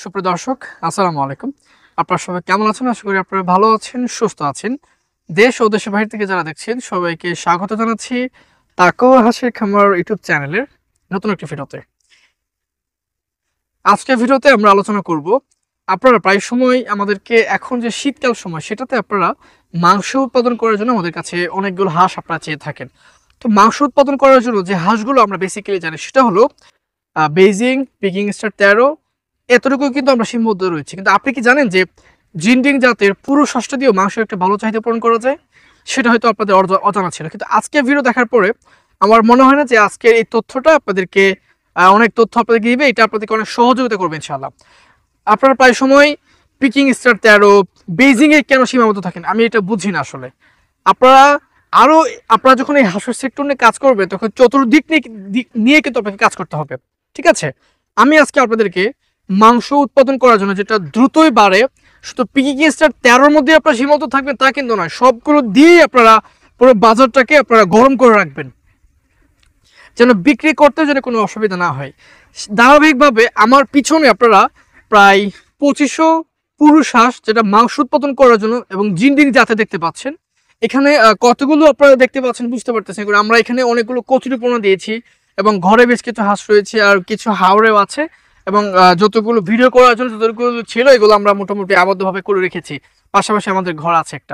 সুপ্রিয় দর্শক, আসসালামু আলাইকুম। আপনারা সবাই কেমন আছেন? আশা করি আপনারা ভালো আছেন, সুস্থ আছেন। দেশ ও দেশের বাইরে থেকে যারা দেখছেন সবাইকে স্বাগত জানাচ্ছি তাকওয়া হাঁসের খামার ইউটিউব চ্যানেলের নতুন একটি ভিডিওতে। আজকের ভিডিওতে আমরা আলোচনা করব, আপনারা প্রায় সময় আমাদেরকে এখন যে শীতকাল সময় সেটাতে আপনারা মাংস উৎপাদন করার জন্য আমাদের কাছে অনেকগুলো হাঁস আপনারা চেয়ে থাকেন। তো মাংস উৎপাদন করার জন্য যে হাঁসগুলো আমরা বেসিক্যালি জানি সেটা হলো বেইজিং, পিকিং স্টার 13, এতটুকু কিন্তু আমরা সীমাবদ্ধ রয়েছি। কিন্তু আপনি কি জানেন যে জিনডিং জাতের পুরো ষষ্ঠ দিয়েও মাংসের একটা ভালো চাহিদা পূরণ করা যায়? সেটা হয়তো আপনাদের অজানা ছিল, কিন্তু আজকে ভিডিও দেখার পরে আমার মনে হয় না যে আজকের এই তথ্যটা আপনাদেরকে অনেক তথ্য আপনাদেরকে দিবে, এটা আপনাদেরকে অনেক সহযোগিতা করবে ইনশাআল্লাহ। আপনারা প্রায় সময় পিকিং স্টার 13, বেইজিং এ কেন সীমাবদ্ধ থাকেন আমি এটা বুঝি না আসলে। আপনারা আপনারা যখন এই হাঁসের সেক্টর নিয়ে কাজ করবেন তখন চতুর্দিক নিয়ে কিন্তু আপনাকে কাজ করতে হবে, ঠিক আছে? আমি আজকে আপনাদেরকে মাংস উৎপাদন করার জন্য যেটা দ্রুতই বাড়ে, শুধু পিকিং স্টার 13 মধ্যে আপনারা সীমাবদ্ধ থাকবেন তা কিন্তু নয়, সবগুলো দিয়েই আপনারা পুরো বাজারটাকে আপনারা গরম করে রাখবেন যেন বিক্রি করতে যেন কোনো অসুবিধা না হয়। ধারাবাহিকভাবে আমার পিছনে আপনারা প্রায় 2500 পুরুষ হাঁস যেটা মাংস উৎপাদন করার জন্য এবং জিনডিং জাতে দেখতে পাচ্ছেন। এখানে কতগুলো আপনারা দেখতে পাচ্ছেন বুঝতে পারতেছেন। আমরা এখানে অনেকগুলো কচুরিপনা দিয়েছি এবং ঘরে বেশ কিছু হাঁস রয়েছে আর কিছু হাওড়েও আছে, এবং যতগুলো ভিডিও করার জন্য যতগুলো ছিল এগুলো আমরা মোটামুটি আবদ্ধভাবে করে রেখেছি। পাশাপাশি আমাদের ঘর আছে একটা,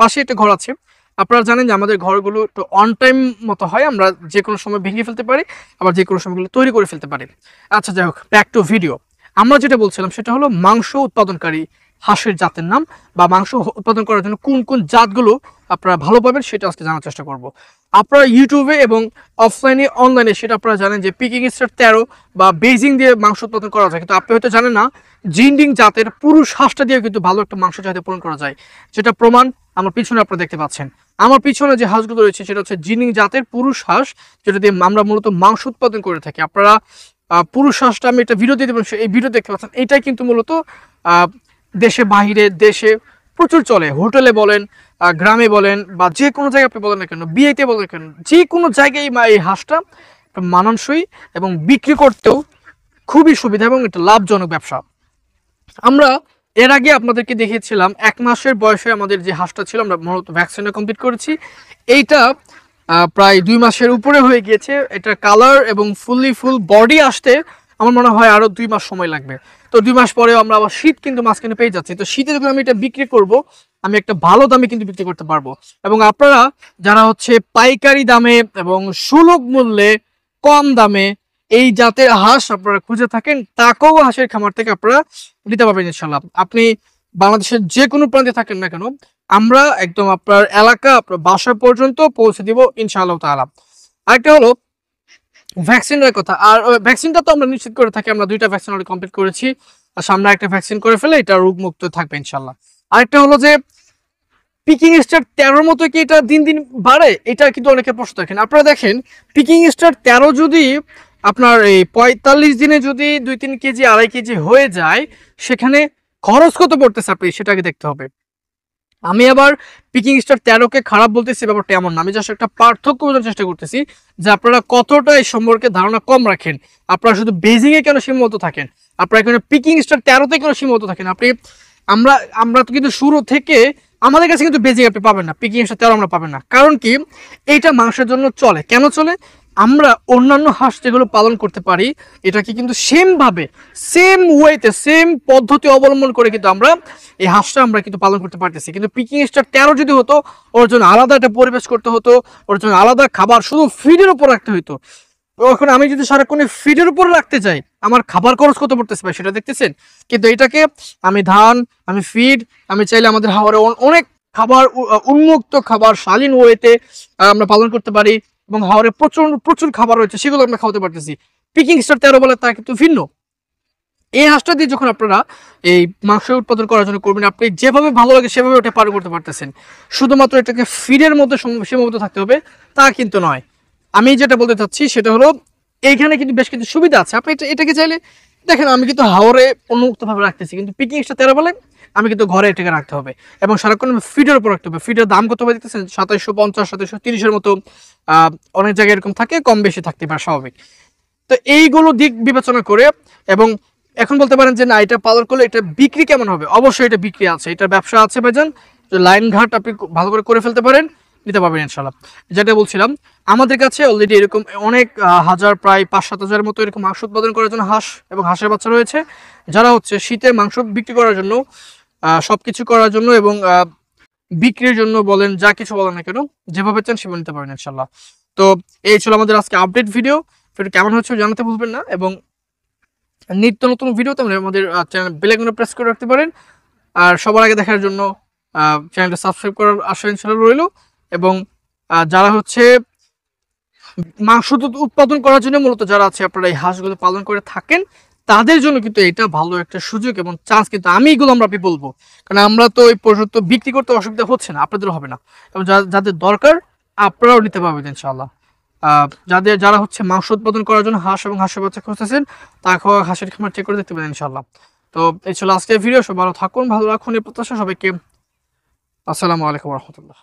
পাশে একটা ঘর আছে। আপনারা জানেন যে আমাদের ঘরগুলো একটু অন টাইম মতো হয়, আমরা যে কোনো সময় ভেঙে ফেলতে পারি, আবার যে কোনো সময়গুলো তৈরি করে ফেলতে পারি। আচ্ছা, যাই হোক, ব্যাক টু ভিডিও। আমরা যেটা বলছিলাম সেটা হলো মাংস উৎপাদনকারী হাঁসের জাতের নাম বা মাংস উৎপাদন করার জন্য কোন কোন জাতগুলো আপনারা ভালো পাবেন সেটা আজকে জানার চেষ্টা করব। আপনারা ইউটিউবে এবং অফলাইনে অনলাইনে সেটা আপনারা জানেন যে পিকিং স্টার 13 বা বেইজিং দিয়ে মাংস উৎপাদন করা যায়, কিন্তু আপনি হয়তো জানেন না জিনডিং জাতের পুরুষ হাঁসটা দিয়ে কিন্তু ভালো একটা মাংস চাহিদা পূরণ করা যায়, যেটা প্রমাণ আমার পিছনে আপনারা দেখতে পাচ্ছেন। আমার পিছনে যে হাঁসগুলো রয়েছে সেটা হচ্ছে জিনডিং জাতের পুরুষ হাঁস, যেটা দিয়ে আমরা মূলত মাংস উৎপাদন করে থাকি। আপনারা পুরুষ হাঁসটা আমি একটা ভিডিও দিয়ে দেবেন, এই ভিডিও দেখতে পাচ্ছেন। এটাই কিন্তু মূলত দেশে বাহিরে দেশে প্রচুর চলে, হোটেলে বলেন, গ্রামে বলেন, বা যে কোনো জায়গায় আপনি বলেন না কেন, বিয়েতে বলেন কেন, যে কোনো জায়গায় এই হাঁসটা মানানসই এবং বিক্রি করতেও খুবই সুবিধা এবং একটা লাভজনক ব্যবসা। আমরা এর আগে আপনাদেরকে দেখিয়েছিলাম 1 মাসের বয়সে আমাদের যে হাঁসটা ছিল, আমরা মূলত ভ্যাকসিনটা কমপ্লিট করেছি। এইটা প্রায় 2 মাসের উপরে হয়ে গিয়েছে। এটা কালার এবং ফুল বডি আসতে আমার মনে হয় আরও 2 মাস সময় লাগবে। তো 2 মাস পরেও আমরা আবার শীত কিন্তু মাঝখানে পেয়ে যাচ্ছি। তো শীতে যখন আমি এটা বিক্রি করব, আমি একটা ভালো দামে কিন্তু বিক্রি করতে পারবো। এবং আপনারা যারা হচ্ছে পাইকারি দামে এবং সুলভ মূল্যে কম দামে এই জাতের হাঁস আপনারা খুঁজে থাকেন, তাকেও হাঁসের খামার থেকে আপনারা নিতে পারবেন ইনশাল্লাহ। আপনি বাংলাদেশের যে কোনো প্রান্তে থাকেন না কেন, আমরা একদম আপনার এলাকা, আপনার বাসা পর্যন্ত পৌঁছে দিব ইনশাআল্লাহ তাআলা। আরেকটা হলো ভ্যাকসিনের কথা। আর ভ্যাকসিনটা তো আমরা নিশ্চিত করে থাকি, আমরা 2টা ভ্যাকসিন অলরেডি কমপ্লিট করেছি। আর সামনে একটা ভ্যাকসিন করে ফেলে এটা রোগমুক্ত থাকবে ইনশাআল্লাহ। আরেকটা হলো যে পিকিং স্টার 13 মতো কি এটা দিন দিন বাড়ে, এটা কিন্তু অনেকে প্রশ্ন দেখেন। আপনারা দেখেন পিকিং স্টার 13 যদি আপনার এই 45 দিনে যদি 2-3 কেজি 2.5 কেজি হয়ে যায়, সেখানে খরচ কত পড়তেছে আপনি সেটাকে দেখতে হবে। আমি আবার পিকিং স্টার 13কে খারাপ বলতেছি ব্যাপারটা এমন না, আমি জাস্ট একটা পার্থক্য বোঝার চেষ্টা করতেছি যে আপনারা কতটা এই সম্পর্কে ধারণা কম রাখেন। আপনারা শুধু বেজিং এ কেন সীমাবদ্ধ থাকেন, আপনারা এখানে পিকিং স্টার 13তে কেন সীমাবদ্ধ থাকেন। আমরা তো কিন্তু শুরু থেকে আমাদের কাছে কিন্তু বেজিং আপনি পাবেন না, পিকিং স্টার 13 আমরা পাবেন না। কারণ কি, এইটা মাংসের জন্য চলে। কেন চলে? আমরা অন্যান্য হাঁস যেগুলো পালন করতে পারি এটাকে কিন্তু সেম ওয়েতে সেম পদ্ধতি অবলম্বন করে কিন্তু আমরা এই হাঁসটা আমরা কিন্তু পালন করতে পারতেছি। কিন্তু পিকিং স্টার 13 যদি হতো, ওর জন্য আলাদা একটা পরিবেশ করতে হতো, ওর জন্য আলাদা খাবার শুধু ফিডের উপর রাখতে হতো। এখন আমি যদি সারাক্ষণ ফিডের উপর রাখতে চাই, আমার খাবার খরচ কত পড়তেছে ভাই সেটা দেখতেছেন। কিন্তু এটাকে আমি ধান, আমি ফিড, আমি চাইলে আমাদের হাওয়ারে অনেক খাবার, উন্মুক্ত খাবার শালীন ওয়েতে আমরা পালন করতে পারি, এবং হাওরে প্রচুর খাবার রয়েছে সেগুলো আমরা খাওয়াতে পারতেছি। পিকিং স্টার 13 বলে তা কিন্তু ভিন্ন। এই হাঁসটা দিয়ে যখন আপনারা এই মাংস উৎপাদন করার জন্য করবেন, আপনি যেভাবে ভালো লাগে সেভাবে ওটা পালন করতে পারতেছেন। শুধুমাত্র এটাকে ফিডের মধ্যে সীমাবদ্ধ থাকতে হবে তা কিন্তু নয়। আমি যেটা বলতে চাচ্ছি সেটা হলো এইখানে কিন্তু বেশ কিছু সুবিধা আছে। আপনি এটাকে চাইলে দেখেন, আমি কিন্তু হাওরে উন্মুক্তভাবে রাখতেছি, কিন্তু পিকিং স্টার 13 বলে আমি কিন্তু ঘরে এটাকে রাখতে হবে এবং সারাক্ষণ ফিডের উপর রাখতে হবে। ফিডের দাম কত হবে দেখতেছেন, 2750 2730-এর মতো। অনেক জায়গায় এরকম থাকে, কম বেশি থাকতে পারে, স্বাভাবিক। তো এইগুলো দিক বিবেচনা করে এবং এখন বলতে পারেন যে না এটা পালন করলে এটা বিক্রি কেমন হবে, অবশ্যই এটা বিক্রি আছে, এটা ব্যবসা আছে ভাইজান। লাইন ঘাট আপনি ভালো করে করে ফেলতে পারেন, নিতে পারবেন ইনশাল্লাহ। যেটা বলছিলাম, আমাদের কাছে অলরেডি এরকম অনেক হাজার, প্রায় 5-7 হাজার মতো এরকম মাংস উৎপাদন করার জন্য হাঁস এবং হাঁসের বাচ্চা রয়েছে, যারা হচ্ছে শীতে মাংস বিক্রি করার জন্য, সবকিছু করার জন্য এবং বিক্রির জন্য বলেন, যা কিছু বলেন না কেন, যেভাবে চান সেভাবে নিতে পারেন ইনশাল্লাহ। তো এই ছিল আমাদের আজকে আপডেট ভিডিও। কেমন হচ্ছে জানাতে ভুলবেন না, এবং নিত্য নতুন ভিডিও তোমরা আমাদের চ্যানেল বেল আইকনে প্রেস করে রাখতে পারেন। আর সবার আগে দেখার জন্য চ্যানেলটা সাবস্ক্রাইব করার আশা ইনশাআল্লাহ রইল। এবং যারা হচ্ছে মাংস উৎপাদন করার জন্য মূলত যারা আছে আপনারা এই হাঁসগুলো পালন করে থাকেন, তাদের জন্য কিন্তু এটা ভালো একটা সুযোগ এবং চান্স। কিন্তু আমি এগুলো আপনি বলবো, কারণ আমরা তো এই পর্যন্ত বিক্রি করতে অসুবিধা হচ্ছে না, আপনাদের হবে না। এবং যাদের দরকার আপনারাও নিতে পারবেন ইনশাআল্লাহ। যারা হচ্ছে মাংস উৎপাদন করার জন্য হাঁস এবং হাঁসের বাচ্চা খুঁজতেছেন, তা হাঁসের খামার চেক করে দেখতে পারেন ইনশাআল্লাহ। তো এই ছিল আজকের ভিডিও। সব ভালো থাকুন, ভালো রাখুন এই প্রত্যাশা সবাইকে। আসসালামু আলাইকুম রহমতুল্লাহ।